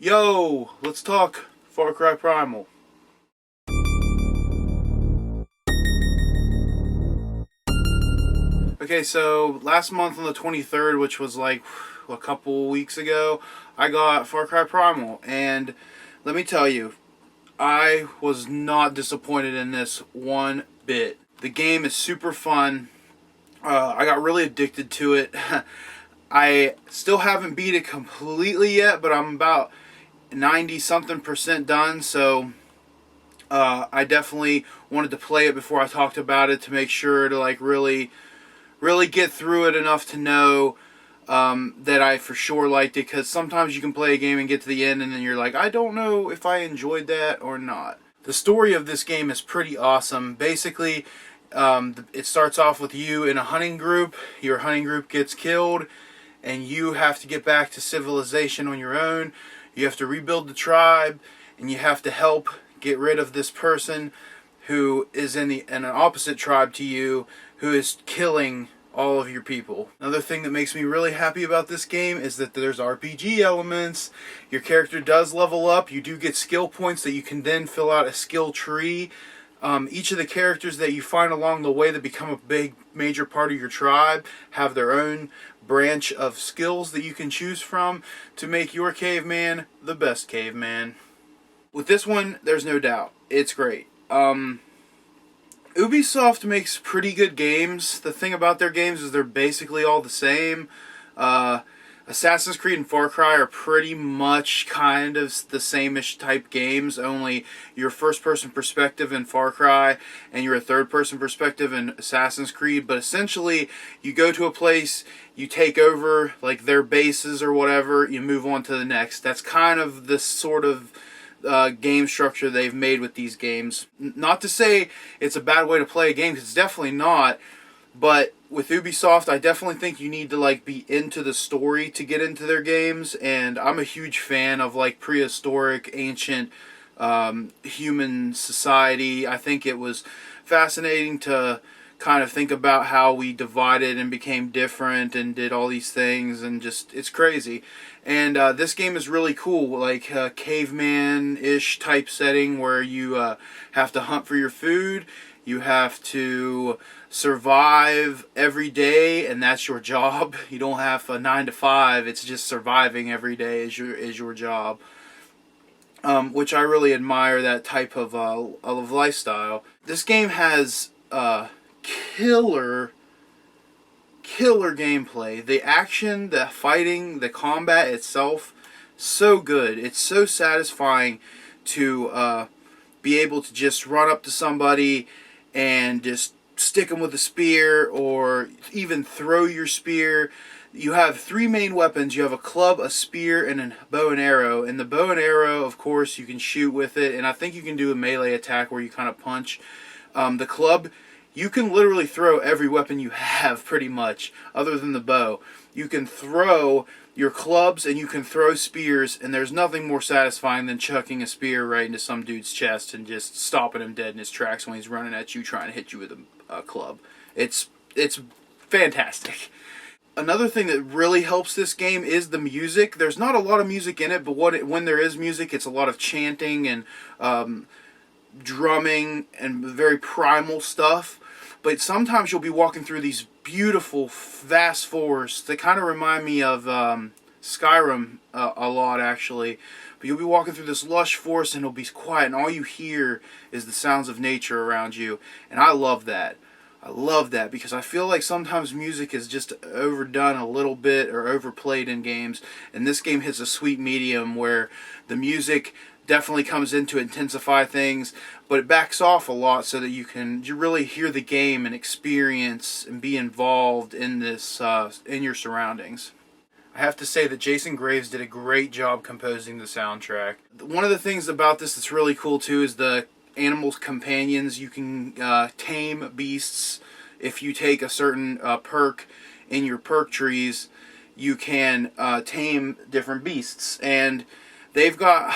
Yo, let's talk Farcry Primal. Okay, so last month on the 23rd, which was like a couple weeks ago, I got Farcry Primal, and let me tell you, I was not disappointed in this one bit. The game is super fun. I got really addicted to it. I still haven't beat it completely yet, but I'm about 90 something percent done, so I definitely wanted to play it before I talked about it to make sure to like really get through it enough to know that I for sure liked it, because sometimes you can play a game and get to the end and then you're like, I don't know if I enjoyed that or not. The story of this game is pretty awesome. Basically, it starts off with you in a hunting group. Your hunting group gets killed and you have to get back to civilization on your own. You have to rebuild the tribe, and you have to help get rid of this person who is in an opposite tribe to you, who is killing all of your people. Another thing that makes me really happy about this game is that there's RPG elements. Your character does level up. You do get skill points that you can then fill out a skill tree. Each of the characters that you find along the way that become a big major part of your tribe have their own branch of skills that you can choose from to make your caveman the best caveman. With this one, there's no doubt. It's great. Ubisoft makes pretty good games. The thing about their games is they're basically all the same. Assassin's Creed and Far Cry are pretty much kind of the same-ish type games, only you're first-person perspective in Far Cry and you're a third-person perspective in Assassin's Creed. But essentially, you go to a place, you take over like their bases or whatever, you move on to the next. That's kind of the sort of game structure they've made with these games. Not to say it's a bad way to play a game, because it's definitely not. But with Ubisoft, I definitely think you need to like be into the story to get into their games, and I'm a huge fan of like prehistoric, ancient human society. I think it was fascinating to kind of think about how we divided and became different and did all these things, and just it's crazy. And this game is really cool, like a caveman-ish type setting where you have to hunt for your food. You have to survive every day, and that's your job. You don't have a 9 to 5. It's just surviving every day is your job. Which I really admire, that type of lifestyle. This game has killer gameplay. The action, the fighting, the combat itself, so good. It's so satisfying to be able to just run up to somebody and just stick them with a spear, or even throw your spear. You have three main weapons. You have a club, a spear, and a bow and arrow. And the bow and arrow, of course, you can shoot with it, and I think you can do a melee attack where you kind of punch. The club, you can literally throw every weapon you have, pretty much, other than the bow. You can throw your clubs and you can throw spears, and there's nothing more satisfying than chucking a spear right into some dude's chest and just stopping him dead in his tracks when he's running at you trying to hit you with a club. It's fantastic. Another thing that really helps this game is the music. There's not a lot of music in it, but when there is music, it's a lot of chanting and drumming and very primal stuff. But sometimes you'll be walking through these beautiful, vast forests that kind of remind me of Skyrim a lot, actually. But you'll be walking through this lush forest, and it'll be quiet, and all you hear is the sounds of nature around you. And I love that. I love that, because I feel like sometimes music is just overdone a little bit or overplayed in games. And this game hits a sweet medium where the music definitely comes in to intensify things, but it backs off a lot so that you really hear the game and experience and be involved in this in your surroundings. I have to say that Jason Graves did a great job composing the soundtrack. One of the things about this that's really cool too is the animals' companions. You can tame beasts. If you take a certain perk in your perk trees, you can tame different beasts, and they've got,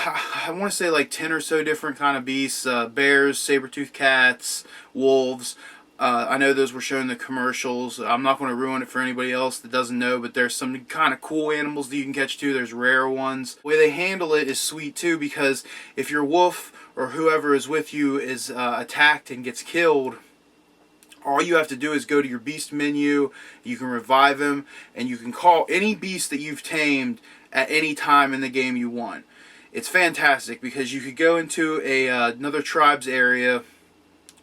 I want to say like 10 or so different kind of beasts. Bears, saber-toothed cats, wolves, I know those were shown in the commercials. I'm not going to ruin it for anybody else that doesn't know, but there's some kind of cool animals that you can catch too. There's rare ones. The way they handle it is sweet too, because if your wolf or whoever is with you is attacked and gets killed, all you have to do is go to your beast menu, you can revive him, and you can call any beast that you've tamed at any time in the game you want. It's fantastic because you could go into another tribe's area.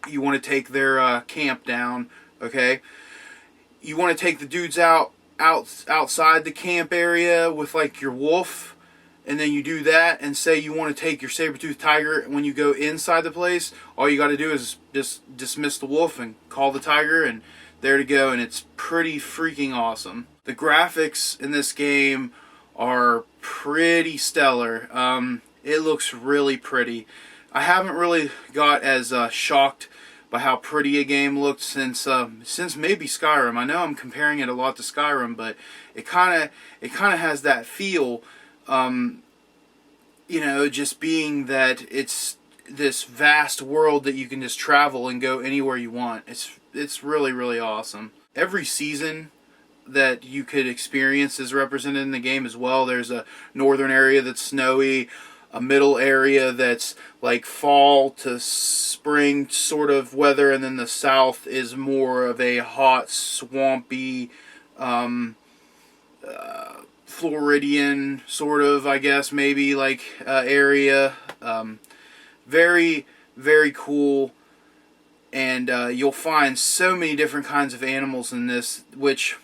You want to take their camp down, okay? You want to take the dudes outside the camp area with like your wolf, and then you do that, and say you want to take your saber-toothed tiger. When you go inside the place, all you got to do is just dismiss the wolf and call the tiger, and there to go, and it's pretty freaking awesome. The graphics in this game are pretty stellar. It looks really pretty. I haven't really got as shocked by how pretty a game looked since maybe Skyrim. I know I'm comparing it a lot to Skyrim, but it kind of has that feel. You know, just being that it's this vast world that you can just travel and go anywhere you want. It's really, really awesome. Every season that you could experience is represented in the game as well. There's a northern area that's snowy, a middle area that's like fall to spring sort of weather, and then the south is more of a hot, swampy, Floridian sort of, I guess, maybe like area. Very, very cool, and you'll find so many different kinds of animals in this, which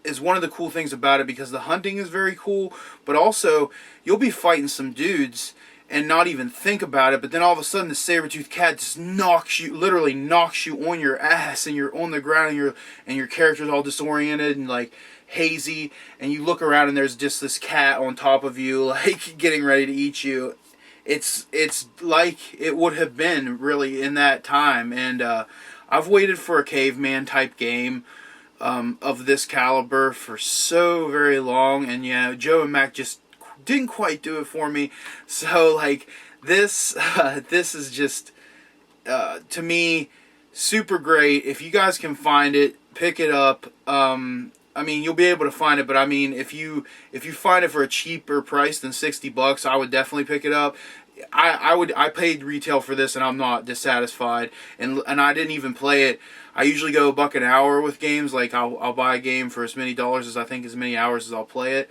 is one of the cool things about it, because the hunting is very cool, but also you'll be fighting some dudes and not even think about it, but then all of a sudden the saber-toothed cat just literally knocks you on your ass, and you're on the ground, and your character's all disoriented and like hazy, and you look around and there's just this cat on top of you, like getting ready to eat you. It's like it would have been really in that time, and I've waited for a caveman type game of this caliber for so very long, and yeah, Joe and Mac just didn't quite do it for me. So like this is just to me super great. If you guys can find it, pick it up. I mean, you'll be able to find it, but I mean, if you find it for a cheaper price than $60, I would definitely pick it up. I paid retail for this, and I'm not dissatisfied. And I didn't even play it. I usually go $1 an hour with games. Like I'll buy a game for as many dollars as I think, as many hours as I'll play it.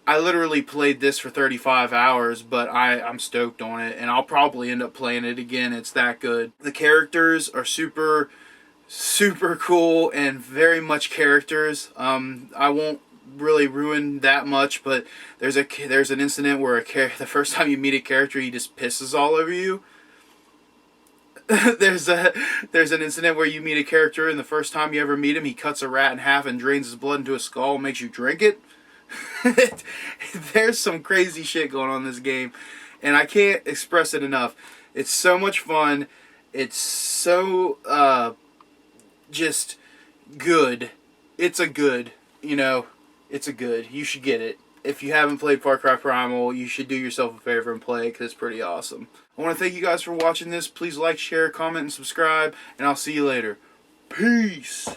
I literally played this for 35 hours, but I'm stoked on it, and I'll probably end up playing it again. It's that good. The characters are super cool and very much characters. I won't really ruin that much, but there's an incident where the first time you meet a character, he just pisses all over you. There's an incident where you meet a character, and the first time you ever meet him, he cuts a rat in half and drains his blood into a skull and makes you drink it. There's some crazy shit going on in this game, and I can't express it enough. It's so much fun. It's so just good. It's a good, it's a good. You should get it. If you haven't played Farcry Primal, you should do yourself a favor and play it, because it's pretty awesome. I want to thank you guys for watching this. Please like, share, comment, and subscribe, and I'll see you later. Peace!